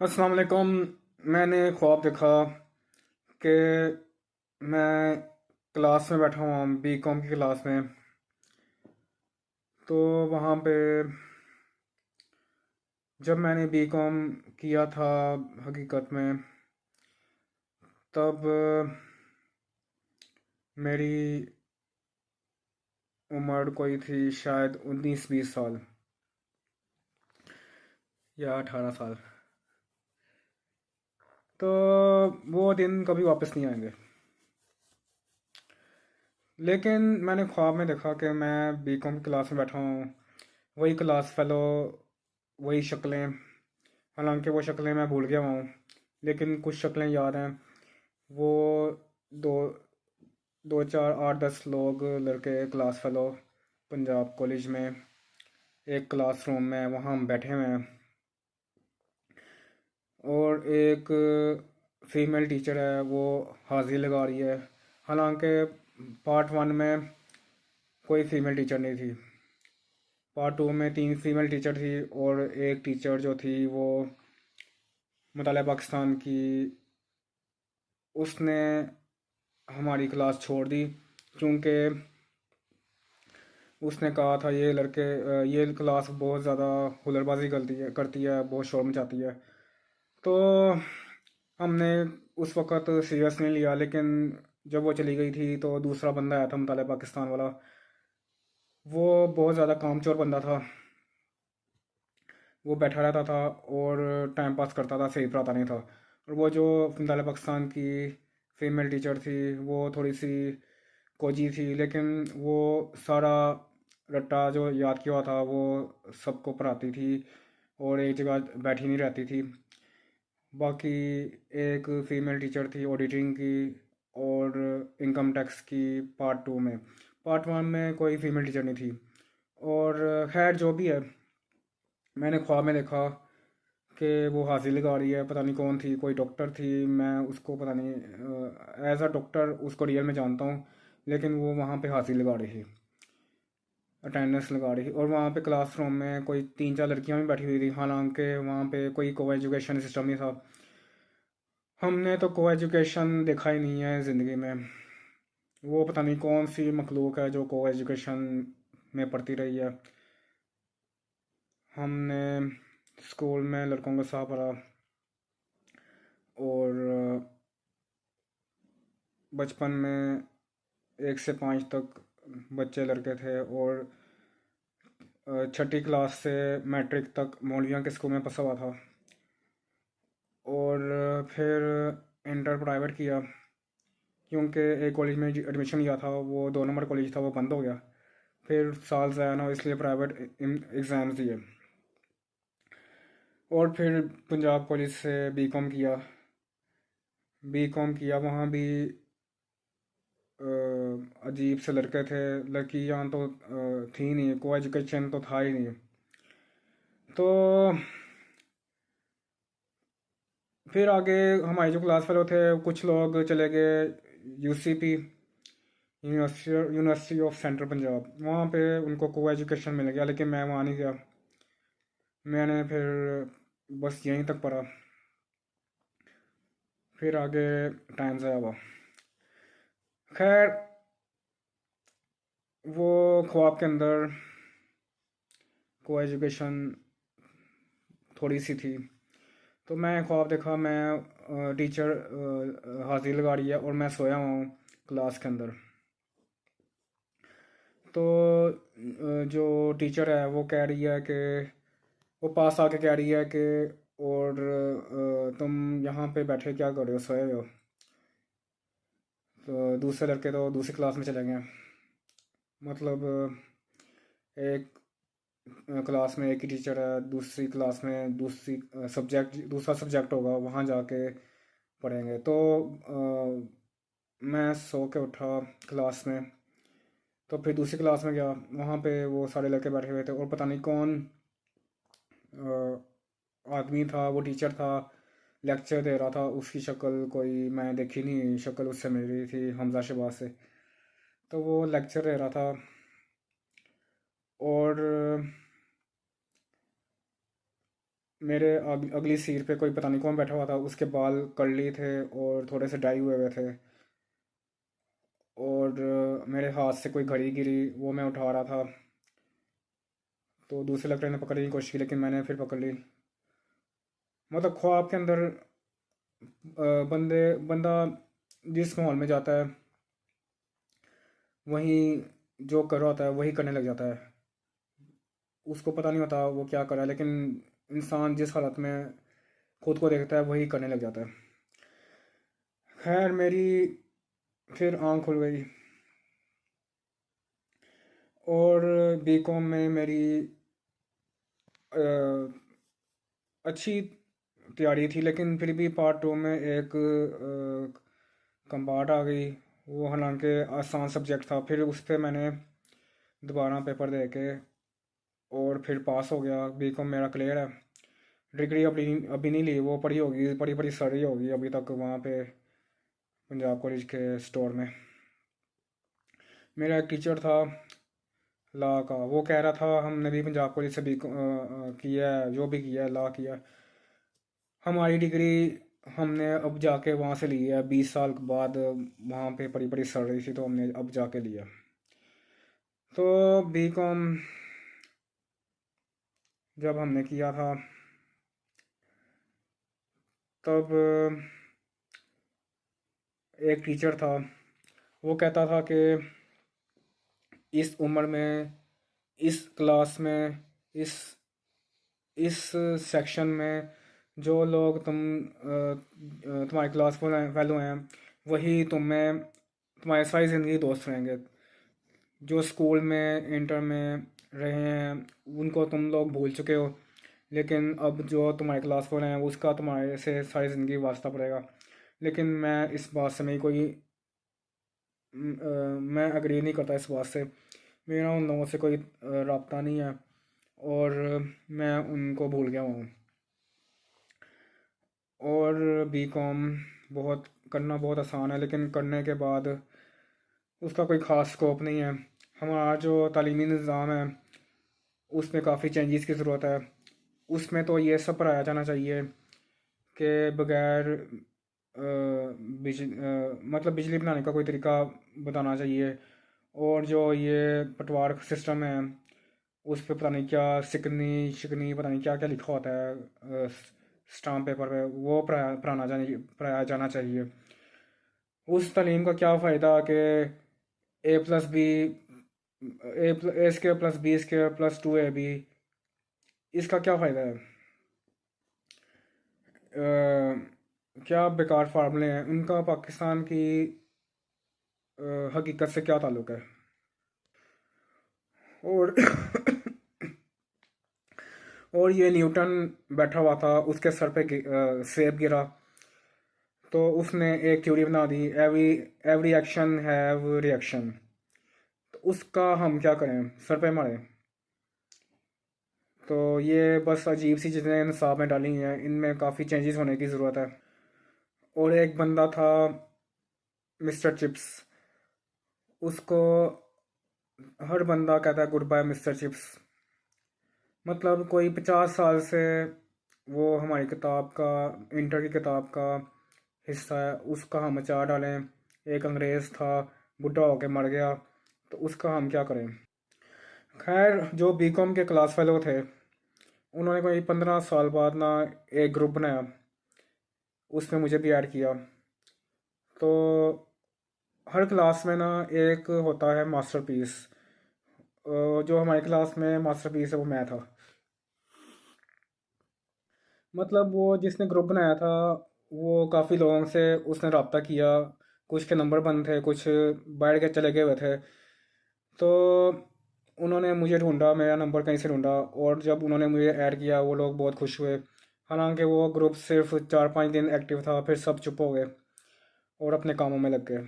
अस्सलाम वालेकुम। मैंने ख्वाब देखा कि मैं क्लास में बैठा हुआ हूँ, बीकॉम की क्लास में। तो वहाँ पे जब मैंने बीकॉम किया था हकीकत में, तब मेरी उम्र कोई थी शायद 19-20 साल या 18 साल। तो वो दिन कभी वापस नहीं आएंगे। लेकिन मैंने ख्वाब में देखा कि मैं बीकॉम की क्लास में बैठा हूँ, वही क्लास फेलो, वही शक्लें। हालांकि वो शक्लें मैं भूल गया हूँ, लेकिन कुछ शक्लें याद हैं। वो दो दो चार 8-10 लोग, लड़के, क्लास फेलो, पंजाब कॉलेज में एक क्लासरूम में वहाँ हम बैठे हुए हैं। और एक फीमेल टीचर है, वो हाजिरी लगा रही है। हालांकि पार्ट 1 में कोई फीमेल टीचर नहीं थी। पार्ट 2 में 3 फीमेल टीचर थी, और एक टीचर जो थी वो मुतालिया पाकिस्तान की, उसने हमारी क्लास छोड़ दी, क्योंकि उसने कहा था ये लड़के, ये क्लास बहुत ज़्यादा हुलड़बाजी करती है, बहुत शोर मचाती है। तो हमने उस वक़्त सीरियस नहीं लिया, लेकिन जब वो चली गई थी तो दूसरा बंदा आया था, मुतालिया पाकिस्तान वाला। वो बहुत ज़्यादा कामचोर बंदा था। वो बैठा रहता था और टाइम पास करता था, सही पढ़ाता नहीं था। और वो जो मुतालिया पाकिस्तान की फीमेल टीचर थी, वो थोड़ी सी कोजी थी, लेकिन वो सारा रट्टा जो याद किया हुआ था वो सबको पढ़ाती थी, और एक जगह बैठी नहीं रहती थी। बाकी एक फीमेल टीचर थी ऑडिटिंग की और इनकम टैक्स की, पार्ट 1 में कोई फीमेल टीचर नहीं थी। और खैर जो भी है, मैंने ख्वाब में देखा कि वो हाजिरी लगा रही है। पता नहीं कौन थी, कोई डॉक्टर थी, मैं उसको पता नहीं, एज अ डॉक्टर उसको रियल में जानता हूँ, लेकिन वो वहाँ पे हाजिरी लगा रही थी, अटेंडेंस लगा रही थी। और वहाँ पे क्लासरूम में कोई 3-4 लड़कियाँ भी बैठी हुई थी, हालांकि वहाँ पे कोई को एजुकेशन सिस्टम नहीं था। हमने तो को एजुकेशन देखा ही नहीं है ज़िंदगी में। वो पता नहीं कौन सी मखलूक है जो को एजुकेशन में पढ़ती रही है। हमने स्कूल में लड़कों के साथ पढ़ा, और बचपन में 1 से 5 तक बच्चे लड़के थे, और छठी क्लास से मैट्रिक तक मौलवियों के स्कूल में पढ़ा हुआ था। और फिर इंटर प्राइवेट किया, क्योंकि एक कॉलेज में एडमिशन लिया था, वो 2 नंबर कॉलेज था, वो बंद हो गया। फिर साल ज़ाया ना हो, इसलिए प्राइवेट एग्ज़ाम्स दिए। और फिर पंजाब कॉलेज से बीकॉम किया। वहाँ भी अजीब से लड़के थे, लड़कियाँ तो थी नहीं, को एजुकेशन तो था ही नहीं। तो फिर आगे हमारे जो क्लास फेलो थे, कुछ लोग चले गए UCP, university of central Punjab. वहाँ पे उनको को एजुकेशन मिल गया, लेकिन मैं वहाँ नहीं गया। मैंने फिर बस यहीं तक पढ़ा। फिर आगे टाइम ज़ाया हुआ। खैर, वो ख्वाब के अंदर को एजुकेशन थोड़ी सी थी। तो मैं ख्वाब देखा, मैं टीचर हाजिरी लगा रही है और मैं सोया हुआ हूँ क्लास के अंदर। तो जो टीचर है वो कह रही है कि, वो पास आके कह रही है कि, और तुम यहाँ पे बैठे क्या कर रहे हो, सोए हुए हो? तो दूसरे लड़के तो दूसरी क्लास में चले गए। मतलब एक क्लास में एक ही टीचर है, दूसरी क्लास में दूसरा सब्जेक्ट होगा, वहाँ जाके पढ़ेंगे। तो मैं सो के उठा क्लास में। तो फिर दूसरी क्लास में गया, वहाँ पे वो सारे लड़के बैठे हुए थे, और पता नहीं कौन आदमी था, वो टीचर था, लेक्चर दे रहा था। उसकी शक्ल कोई मैं देखी नहीं, शक्ल उससे मिल रही थी, हमजा शहबाज से। तो वो लेक्चर दे रहा था, और मेरे अगली सीट पे कोई पता नहीं कौन बैठा हुआ था, उसके बाल कर्ली थे और थोड़े से डाई हुए हुए थे। और मेरे हाथ से कोई घड़ी गिरी, वो मैं उठा रहा था। तो दूसरे लड़के ने पकड़ने की कोशिश की, लेकिन मैंने फिर पकड़ ली। मतलब ख्वाब के अंदर बंदा जिस माहौल में जाता है, वहीं जो कर रहा होता है वही करने लग जाता है। उसको पता नहीं होता वो क्या कर रहा है, लेकिन इंसान जिस हालत में खुद को देखता है वही करने लग जाता है। खैर, मेरी फिर आँख खुल गई। और बीकॉम में मेरी अ, अच्छी तैयारी थी, लेकिन फिर भी पार्ट टू में एक कंपार्ट आ गई। वो हालांकि आसान सब्जेक्ट था, फिर उस पर मैंने दोबारा पेपर दे के और फिर पास हो गया। बीकॉम मेरा क्लियर है। डिग्री अभी अभी नहीं ली, वो पड़ी होगी, पड़ी पड़ी सड़ी होगी अभी तक वहाँ पे पंजाब कॉलेज के स्टोर में। मेरा एक टीचर था लॉ का, वो कह रहा था हमने भी पंजाब कॉलेज से भी किया है, जो भी किया है लॉ किया है। हमारी डिग्री हमने अब जाके वहाँ से ली है 20 साल के बाद। वहाँ पे पड़ी पड़ी सड़ रही थी तो हमने अब जाके लिया। तो बी कॉम जब हमने किया था, तब एक टीचर था, वो कहता था कि इस उम्र में, इस क्लास में, इस इस सेक्शन में जो लोग तुम्हारी क्लास फेलो हैं, वही तुम्हें तुम्हारी सारी ज़िंदगी दोस्त रहेंगे। जो स्कूल में इंटर में रहे हैं उनको तुम लोग भूल चुके हो, लेकिन अब जो तुम्हारे क्लास फोर हैं उसका तुम्हारे से सारी ज़िंदगी वास्ता पड़ेगा। लेकिन मैं इस बात से नहीं कोई मैं अग्री नहीं करता इस बात से। मेरा उन लोगों से कोई राब्ता नहीं है, और मैं उनको भूल गया हूँ। और बी कॉम बहुत आसान है, लेकिन करने के बाद उसका कोई ख़ास स्कोप नहीं है। हमारा जो तालीमी निज़ाम है उसमें काफ़ी चेंजेस की ज़रूरत है। उसमें तो ये सब पढ़ाया जाना चाहिए कि बगैर मतलब बिजली बनाने का कोई तरीका बताना चाहिए। और जो ये पटवार सिस्टम है उस पे पता नहीं क्या सिकनी शिकनी पता नहीं क्या क्या लिखा होता है स्टाम्प पेपर पे, वो पढ़ाया जाना चाहिए। उस तालीम का क्या फ़ायदा कि A+B, A² + B² + 2AB, इसका क्या फ़ायदा है? क्या बेकार फार्मूले हैं, उनका पाकिस्तान की हकीकत से क्या ताल्लुक़ है? और और ये न्यूटन बैठा हुआ था, उसके सर पे सेब गिरा, तो उसने एक थ्योरी बना दी, every every action have reaction. तो उसका हम क्या करें, सर पे मारें? तो ये बस अजीब सी चीज़ें निसाब में डाली हैं, इनमें काफ़ी चेंजेस होने की ज़रूरत है। और एक बंदा था मिस्टर चिप्स, उसको हर बंदा कहता है गुड बाय मिस्टर चिप्स। मतलब कोई 50 साल से वो हमारी किताब का, इंटर की किताब का हिस्सा है, उसका हम अचार डालें। एक अंग्रेज़ था, बुढ़ा होके मर गया, तो उसका हम क्या करें? खैर, जो बीकॉम के क्लास फेलो थे उन्होंने कोई 15 साल बाद ना एक ग्रुप बनाया, उसमें मुझे भी ऐड किया। तो हर क्लास में ना एक होता है मास्टरपीस। जो हमारी क्लास में मास्टरपीस है वो मैं था। मतलब वो जिसने ग्रुप बनाया था वो काफ़ी लोगों से उसने रब्ता किया। कुछ के नंबर बंद थे, कुछ बैठ के चले गए हुए थे। तो उन्होंने मुझे ढूंढा, मेरा नंबर कहीं से ढूंढा, और जब उन्होंने मुझे ऐड किया वो लोग बहुत खुश हुए। हालांकि वो ग्रुप सिर्फ 4-5 दिन एक्टिव था, फिर सब चुप हो गए और अपने कामों में लग गए।